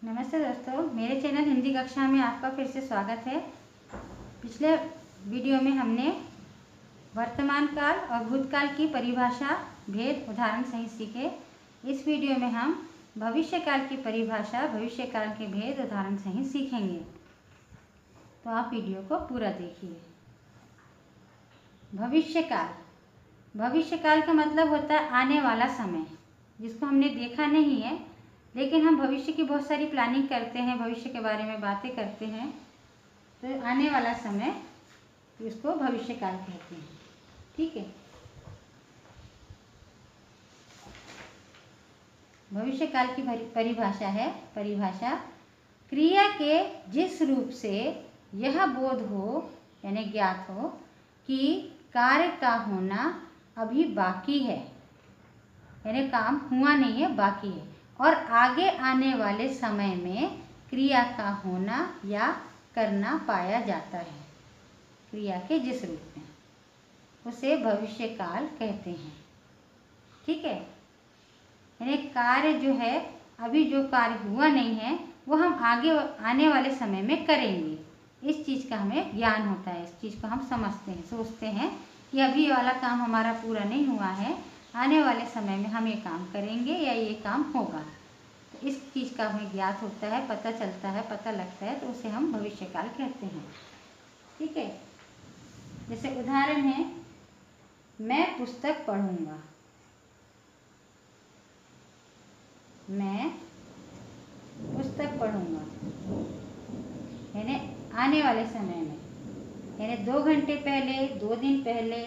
नमस्ते दोस्तों, मेरे चैनल हिंदी कक्षा में आपका फिर से स्वागत है। पिछले वीडियो में हमने वर्तमान काल और भूतकाल की परिभाषा, भेद, उदाहरण सहित सीखे। इस वीडियो में हम भविष्य काल की परिभाषा, भविष्य काल के भेद, उदाहरण सहित सीखेंगे। तो आप वीडियो को पूरा देखिए। भविष्य काल। भविष्य काल का मतलब होता है आने वाला समय, जिसको हमने देखा नहीं है, लेकिन हम भविष्य की बहुत सारी प्लानिंग करते हैं, भविष्य के बारे में बातें करते हैं। तो आने वाला समय, इसको भविष्य काल कहते हैं। ठीक है। भविष्य काल की परिभाषा है। परिभाषा: क्रिया के जिस रूप से यह बोध हो यानी ज्ञात हो कि कार्य का होना अभी बाकी है, यानी काम हुआ नहीं है, बाकी है, और आगे आने वाले समय में क्रिया का होना या करना पाया जाता है। क्रिया के जिस रूप में, उसे भविष्य काल कहते हैं। ठीक है। यानी कार्य जो है, अभी जो कार्य हुआ नहीं है, वो हम आगे आने वाले समय में करेंगे। इस चीज़ का हमें ज्ञान होता है, इस चीज़ को हम समझते हैं, सोचते हैं कि अभी वाला काम हमारा पूरा नहीं हुआ है, आने वाले समय में हम ये काम करेंगे या ये काम होगा। तो इस चीज़ का हमें ज्ञात होता है, पता चलता है, पता लगता है, तो उसे हम भविष्यकाल कहते हैं। ठीक है। जैसे उदाहरण है, मैं पुस्तक पढ़ूंगा। मैं पुस्तक पढ़ूंगा यानी आने वाले समय में, यानी 2 घंटे पहले, 2 दिन पहले,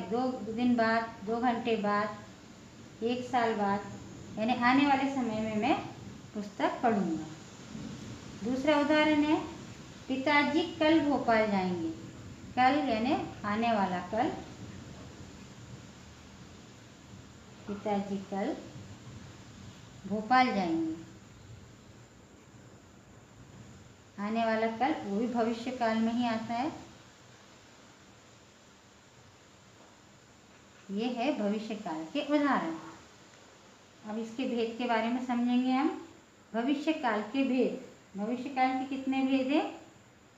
2 दिन बाद, 2 घंटे बाद, 1 साल बाद, यानी आने वाले समय में मैं पुस्तक पढ़ूंगा। दूसरा उदाहरण है, पिताजी कल भोपाल जाएंगे। कल यानी आने वाला कल, पिताजी कल भोपाल जाएंगे। आने वाला कल, वो भी भविष्य काल में ही आता है। ये है भविष्य काल के उदाहरण। अब इसके भेद के बारे में समझेंगे हम। भविष्य काल के भेद। भविष्य काल के कितने भेद हैं?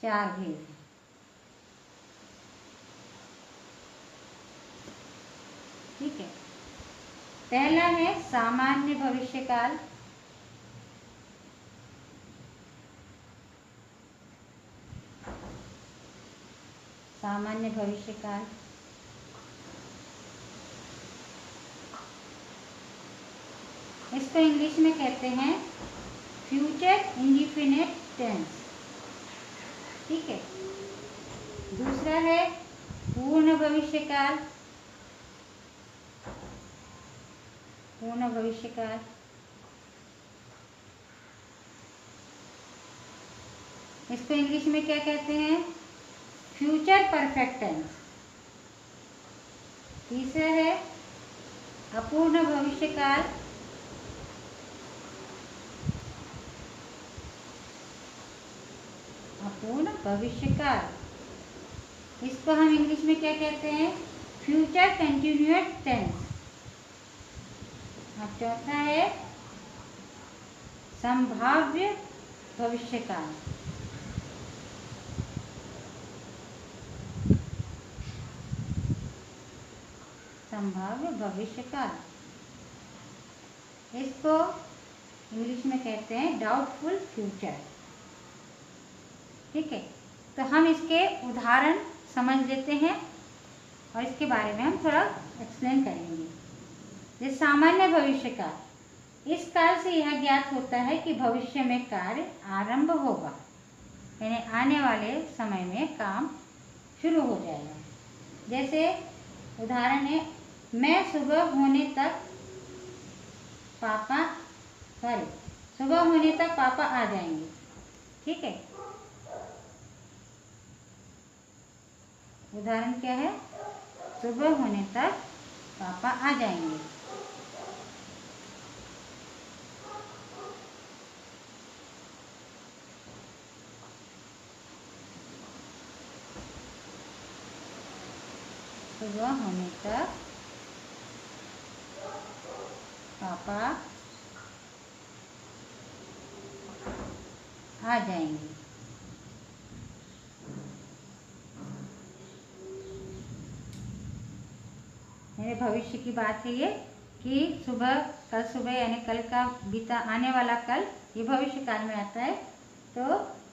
4 भेद हैं। ठीक है। पहला है सामान्य भविष्य काल। सामान्य भविष्य काल। इसको इंग्लिश में कहते हैं फ्यूचर इंडिफिनिट टेंस। ठीक है। दूसरा है पूर्ण भविष्य काल। पूर्ण भविष्य काल। इसको इंग्लिश में क्या कहते हैं? Future perfect tense. तीसरा है अपूर्ण भविष्य काल। अपूर्ण भविष्य काल, इसको हम इंग्लिश में क्या कहते हैं? Future continuous tense. अब चौथा है संभाव्य भविष्य काल। संभाव्य भविष्य काल, इसको इंग्लिश में कहते हैं डाउटफुल फ्यूचर। ठीक है। तो हम इसके उदाहरण समझ लेते हैं और इसके बारे में हम थोड़ा एक्सप्लेन करेंगे। जैसे सामान्य भविष्य काल, इस काल से यह ज्ञात होता है कि भविष्य में कार्य आरंभ होगा, यानी आने वाले समय में काम शुरू हो जाएगा। जैसे उदाहरण है, मैं सुबह होने तक पापा आ जाएंगे। ठीक है। उदाहरण क्या है? सुबह होने तक पापा आ जाएंगे। सुबह होने तक पापा आ जाएंगे। मेरे भविष्य की बात है ये कि कल सुबह यानी कल का बीता आने वाला कल ये भविष्य काल में आता है। तो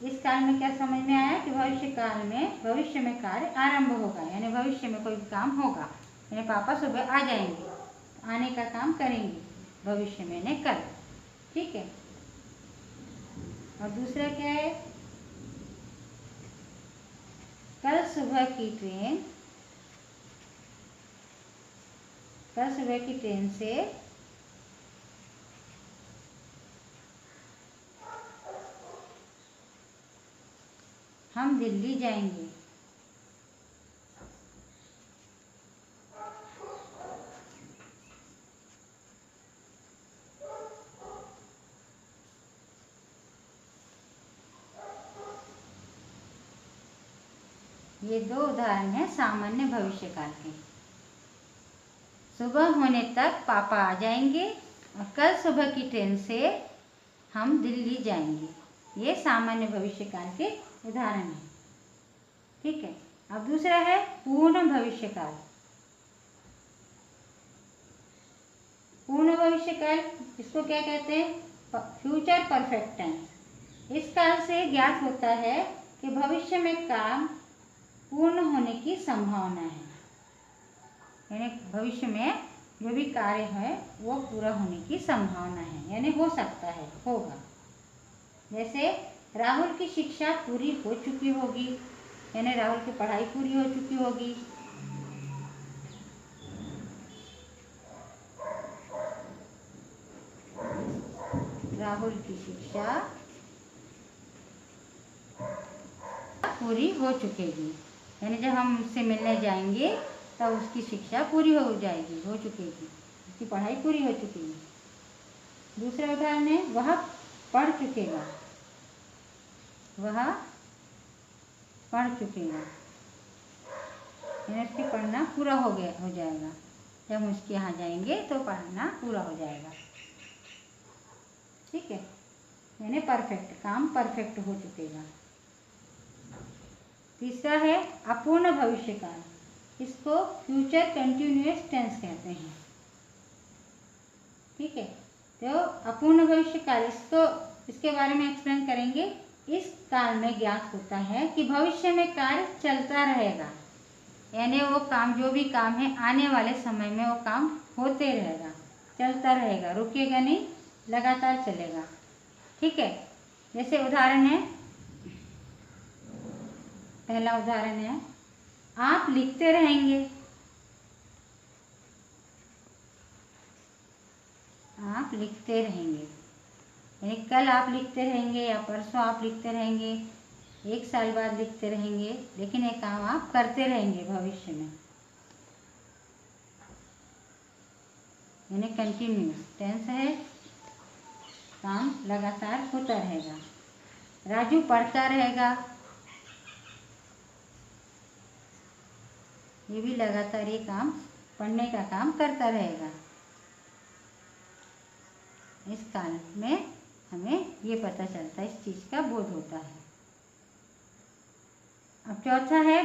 इस काल में क्या समझ में आया कि भविष्य काल में भविष्य में कार्य आरंभ होगा, यानी भविष्य में कोई भी काम होगा, यानी पापा सुबह आ जाएंगे, आने का काम करेंगे भविष्य में ने कल। ठीक है। और दूसरा क्या है, कल सुबह की ट्रेन से हम दिल्ली जाएंगे। ये दो उदाहरण हैं सामान्य भविष्य काल के। सुबह होने तक पापा आ जाएंगे और कल सुबह की ट्रेन से हम दिल्ली जाएंगे। ये सामान्य भविष्य काल के उदाहरण हैं। ठीक है। अब दूसरा है पूर्ण भविष्य काल। पूर्ण भविष्य काल इसको क्या कहते हैं, फ्यूचर परफेक्ट टेंस। इस काल से ज्ञात होता है कि भविष्य में काम पूर्ण होने की संभावना है, यानी भविष्य में जो भी कार्य है वो पूरा होने की संभावना है, यानी हो सकता है, होगा। जैसे राहुल की शिक्षा पूरी हो चुकी होगी, यानी राहुल की पढ़ाई पूरी हो चुकी होगी। राहुल की शिक्षा पूरी हो चुकेगी, यानी जब हम उससे मिलने जाएंगे तब उसकी शिक्षा पूरी हो जाएगी, हो चुकेगी, उसकी पढ़ाई पूरी हो चुकेगी। दूसरा उदाहरण है वह पढ़ चुकेगा। वह पढ़ चुकेगा, यानी उसकी पढ़ना पूरा हो जाएगा। जब हम उसके यहाँ जाएंगे तो पढ़ना पूरा हो जाएगा। ठीक है, यानी परफेक्ट, काम परफेक्ट हो चुकेगा। तीसरा है अपूर्ण भविष्य काल। इसको फ्यूचर कंटिन्यूअस टेंस कहते हैं। ठीक है, तो अपूर्ण भविष्य काल इसके बारे में एक्सप्लेन करेंगे। इस काल में ज्ञात होता है कि भविष्य में कार्य चलता रहेगा, यानी वो काम, जो भी काम है आने वाले समय में वो काम होते रहेगा, चलता रहेगा, रुकेगा नहीं, लगातार चलेगा। ठीक है, जैसे उदाहरण है, पहला उदाहरण है आप लिखते रहेंगे। आप लिखते रहेंगे, यानी कल आप लिखते रहेंगे या परसों आप लिखते रहेंगे, एक साल बाद लिखते रहेंगे, लेकिन ये काम आप करते रहेंगे भविष्य में, यानी कंटिन्यूस टेंस है, काम लगातार होता रहेगा। राजू पढ़ता रहेगा, ये भी लगातार ये काम, पढ़ने का काम करता रहेगा। इस काल में हमें ये पता चलता है, इस चीज़ का बोध होता है। अब चौथा है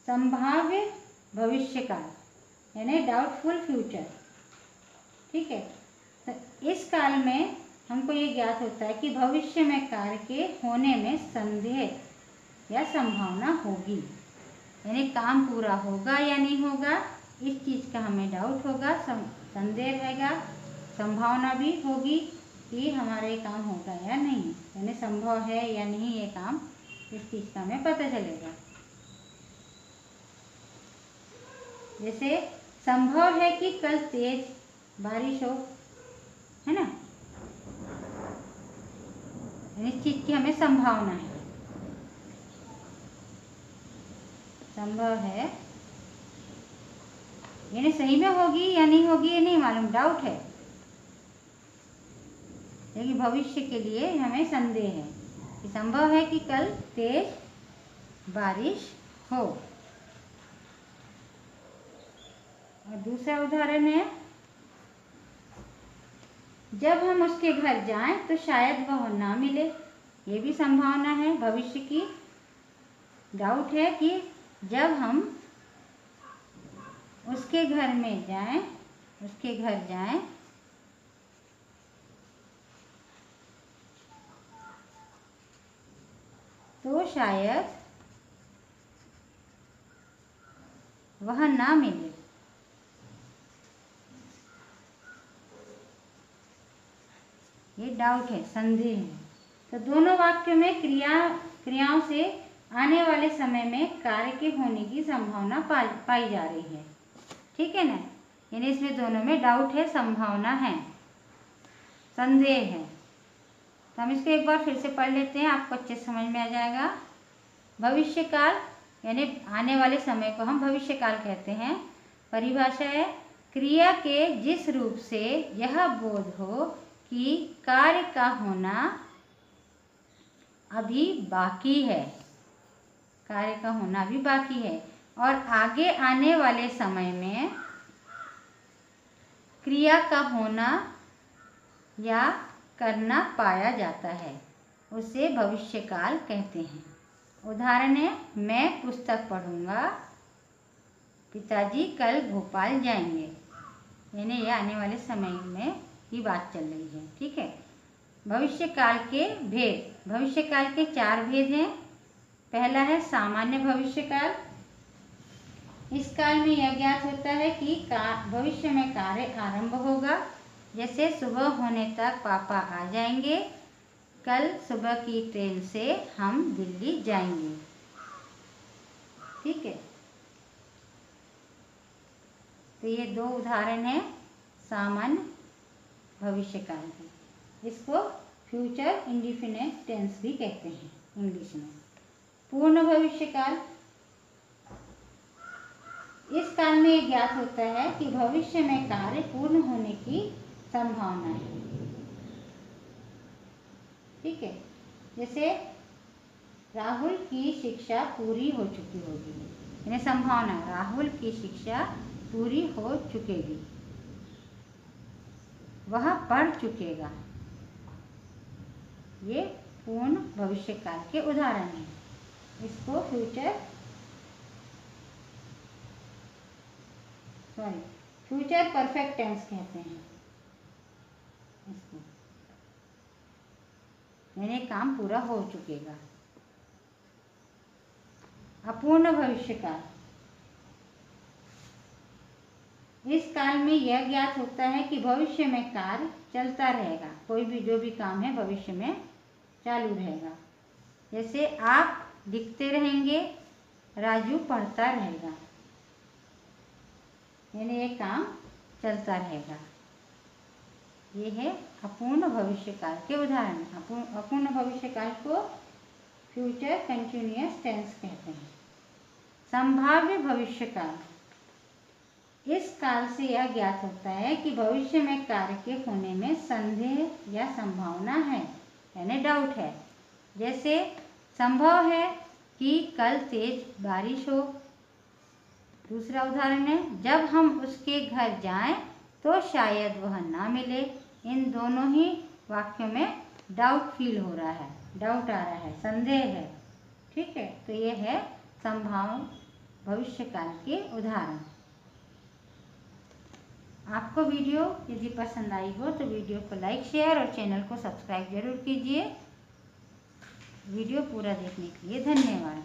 संभाव्य भविष्य काल, यानी डाउटफुल फ्यूचर। ठीक है, तो इस काल में हमको ये ज्ञात होता है कि भविष्य में कार्य के होने में संदेह या संभावना होगी, यानी काम पूरा होगा या नहीं होगा, इस चीज़ का हमें डाउट होगा, संदेह रहेगा, संभावना भी होगी कि हमारा ये काम होगा या नहीं, यानी संभव है या नहीं ये काम, इस चीज़ का हमें पता चलेगा। जैसे संभव है कि कल तेज बारिश हो, है ना, इस चीज़ की हमें संभावना है, संभव है, यानी सही में होगी या नहीं होगी ये नहीं मालूम, डाउट है, लेकिन भविष्य के लिए हमें संदेह है कि संभव है कि कल तेज बारिश हो। और दूसरा उदाहरण है जब हम उसके घर जाएं तो शायद वह ना मिले, ये भी संभावना है भविष्य की। डाउट है कि जब हम उसके घर में जाएं, उसके घर जाएं तो शायद वह ना मिले। ये डाउट है, संदेह है। तो दोनों वाक्यों में क्रियाओं से आने वाले समय में कार्य के होने की संभावना पाई जा रही है। ठीक है ना, यानी इसमें दोनों में डाउट है, संभावना है, संदेह है। तो हम इसको एक बार फिर से पढ़ लेते हैं, आपको अच्छे समझ में आ जाएगा। भविष्यकाल यानी आने वाले समय को हम भविष्यकाल कहते हैं। परिभाषा है, क्रिया के जिस रूप से यह बोध हो कि कार्य का होना अभी बाकी है, कार्य का होना भी बाकी है और आगे आने वाले समय में क्रिया का होना या करना पाया जाता है, उसे भविष्यकाल कहते हैं। उदाहरण है, मैं पुस्तक पढ़ूंगा, पिताजी कल भोपाल जाएंगे। यानी ये आने वाले समय में ही बात चल रही है। ठीक है। भविष्यकाल के भेद, भविष्यकाल के 4 भेद हैं। पहला है सामान्य भविष्यकाल। इस काल में यह ज्ञात होता है कि भविष्य में कार्य आरंभ होगा, जैसे सुबह होने तक पापा आ जाएंगे, कल सुबह की ट्रेन से हम दिल्ली जाएंगे। ठीक है। तो ये 2 उदाहरण हैं सामान्य भविष्यकाल के। इसको फ्यूचर इंडिफिनिट टेंस भी कहते हैं इंग्लिश में। पूर्ण भविष्यकाल, इस काल में यह ज्ञात होता है कि भविष्य में कार्य पूर्ण होने की संभावना है। ठीक है। जैसे राहुल की शिक्षा पूरी हो चुकी होगी, यानी संभावना, राहुल की शिक्षा पूरी हो चुकेगी, वह पढ़ चुकेगा। ये पूर्ण भविष्यकाल के उदाहरण हैं। इसको फ्यूचर परफेक्ट टेंस कहते हैं इसको, यानी काम पूरा हो चुकेगा। अपूर्ण भविष्यकाल, इस काल में यह ज्ञात होता है कि भविष्य में कार्य चलता रहेगा, कोई भी जो भी काम है भविष्य में चालू रहेगा। जैसे आप लिखते रहेंगे, राजू पढ़ता रहेगा, यानी ये काम चलता रहेगा। ये है अपूर्ण भविष्यकाल के उदाहरण। अपूर्ण भविष्यकाल को फ्यूचर कंटिन्यूअस टेंस कहते हैं। संभाव्य भविष्यकाल, इस काल से यह ज्ञात होता है कि भविष्य में कार्य के होने में संदेह या संभावना है, यानी डाउट है। जैसे संभव है कि कल तेज बारिश हो। दूसरा उदाहरण है, जब हम उसके घर जाएं तो शायद वह ना मिले। इन दोनों ही वाक्यों में डाउट फील हो रहा है, डाउट आ रहा है, संदेह है। ठीक है। तो ये है संभाव्य भविष्यकाल के उदाहरण। आपको वीडियो यदि पसंद आई हो तो वीडियो को लाइक, शेयर और चैनल को सब्सक्राइब जरूर कीजिए। वीडियो पूरा देखने के लिए धन्यवाद।